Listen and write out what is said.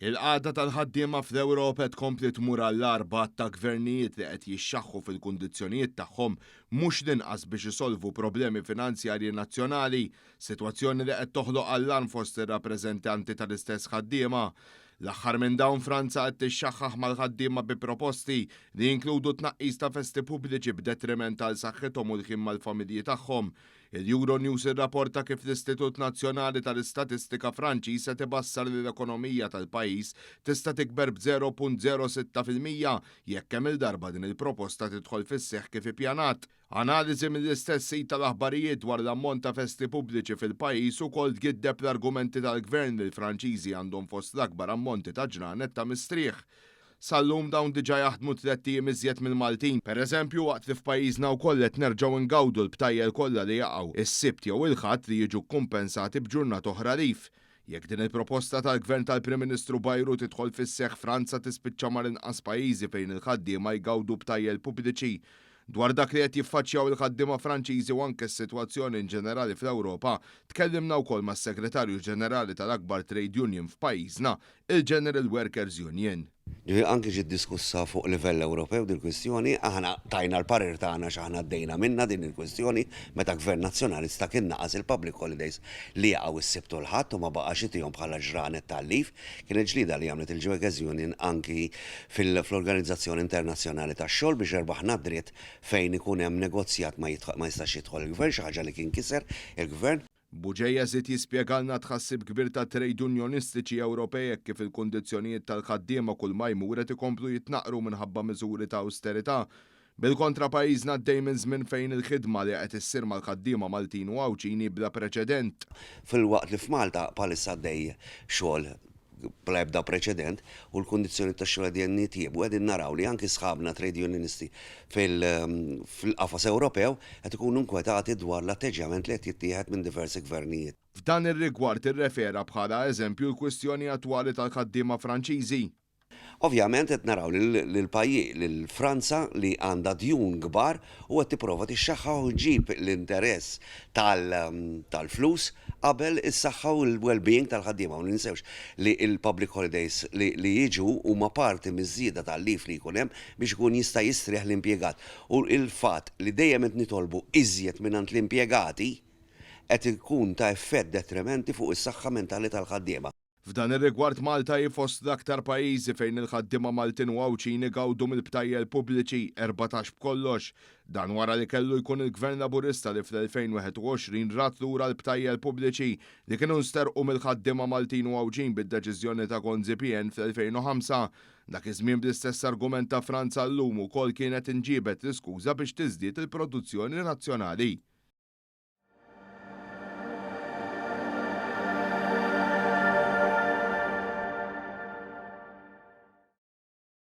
Il-qagħda tal-ħaddiema fl-Ewropa tkompli tmur għall-arba ta' gvernijiet li qed jixxaħħu fil-kundizzjonijiet tagħhom mhux linqas biex isolvu problemi finanzjarji nazzjonali, sitwazzjoni li qed toħloq allarm fost ir-rappreżentanti tal-istess ħaddiema. L-aħħar minn dawn Franza qed tixxaħħaħ mal-ħaddiema bi proposti li jinkludu tnaqqis ta' festi pubbliċi b'detriment għal saħħithom u l-ħin mal-familji tagħhom. Il-Euronews irrapporta kif l-Istitut Nazzjonali tal-Istatistika Franċiż se tibassar li l-ekonomija tal-pajjiż tista' tikber b'0.06% jekk hemm il-darba din il-proposta tidħol fis-seħħ kif ippjanat. Analiżi mill-istess sit tal-aħbarijiet dwar l-ammont ta' festi pubbliċi fil-pajjiż ukoll tgiddeb l-argumenti tal-gvern li l-Franċiżi għandhom fost l-akbar ammonti ta' ġranet ta' mistrieħ. Sal-lum dawn diġà jaħdmu 3 ijiem iżjed mill-Maltin. Pereżempju waqt li f'pajjiżna wkoll qed nerġgħu ngawdu l-btajjel kollha li jaqgħu is-sibt jew il-ħadd li jiġu kumpensati b'ġurnata oħra rif. Jekk din il-proposta tal-Gvern tal-Prim Ministru Bayrou tidħol fis-seħħ Franza tispiċċa mal-inqas pajjiżi fejn il-ħaddiema jgawdu btajjel pubbliċi. Dwar dak li qed jiffaċċjaw il-ħaddiema Franċiżi u anke s-sitwazzjoni in ġenerali fl-Ewropa, tkellimna wkoll mas-Segretarju Ġenerali tal-akbar Trade Union f'pajjiżna, il-General Workers Union. Anke ġiet diskussa fuq livell Ewropew din kwestjoni, aħna tajna l-parir tagħna x'aħna għaddejna minna din il-kwestjoni meta Gvern Nazzjonali sta kien naqas il-public holidays li jaqgħu s-sibt u l-ħadd u ma baqax itihom bħala ġranet tal-lif, kienet ġlieda li għamlet il-Workers Union anki fl-Organizzazzjoni Internazzjonali tax-xogħol biex erbaħna dritt fejn ikun hemm negozjat ma jistax jidħol il-Gvern, xi ħaġa li kien kiser il-Gvern. Buġejja żied jispjegalna tħassib kbir ta' trade unionistiċi Ewropej kif il-kundizzjonijiet tal-ħaddiema kull ma jmur qed ikomplu jitnaqqru minħabba miżuri ta' austerità. Bil-kontra pajjiżna għaddej minn żmien fejn il-ħidma li qed issir mal-ħaddiema Maltin u Awċini bla preċedent. Fil-waqt li f'Malta bħalissa għaddej xogħol bla ebda preċedent u l-kundizzjoni tax-xogħol qegħdin nitjiebu qegħdin naraw li anke sħabna trade unionisti fil-qafas Ewropew qed ikunu nkwetati dwar l-atteġġjament li qed jittieħed minn diversi gvernijiet. F'dan ir-rigward irrefera bħala eżempju l-kwistjoni attwali tal-ħaddiema Franċiżi. Ovvjament qed naraw lil Franza li għandha djun kbar u qed tipprova tixxaħħa u ġib l-interess tal-flus qabel is-saħħa u l-well-being tal-ħaddiema u ninsewx li l-public holidays li jiġu huma parti miż-żieda tal-lif li jkun hemm biex ikun jista' jistrieħ l-impjegat. U l-fatt li dejjem qed nitolbu iżjed mingħand l-impjegati qed ikun ta' effett detrimenti fuq is-saħħa mentali tal-ħaddiema. F'dan ir-rigward Malta fost l-aktar pajjiżi fejn il-ħaddiema Maltin u Awċini gawdu mill-btajjel pubbliċi 14 b'kollox. Dan wara li kellu jkun il-Gvern Laburista li fl-2021 rat lura l-btajjel pubbliċi li kienu nsterqu mill-ħaddiema Maltin u Awċin bid-deċiżjoni ta' Konzipien fl-2005. Dak iż-żmien bl-istess argument ta' Franza llum ukoll kienet inġibet l-iskuża biex tiżdied il-produzzjoni nazzjonali.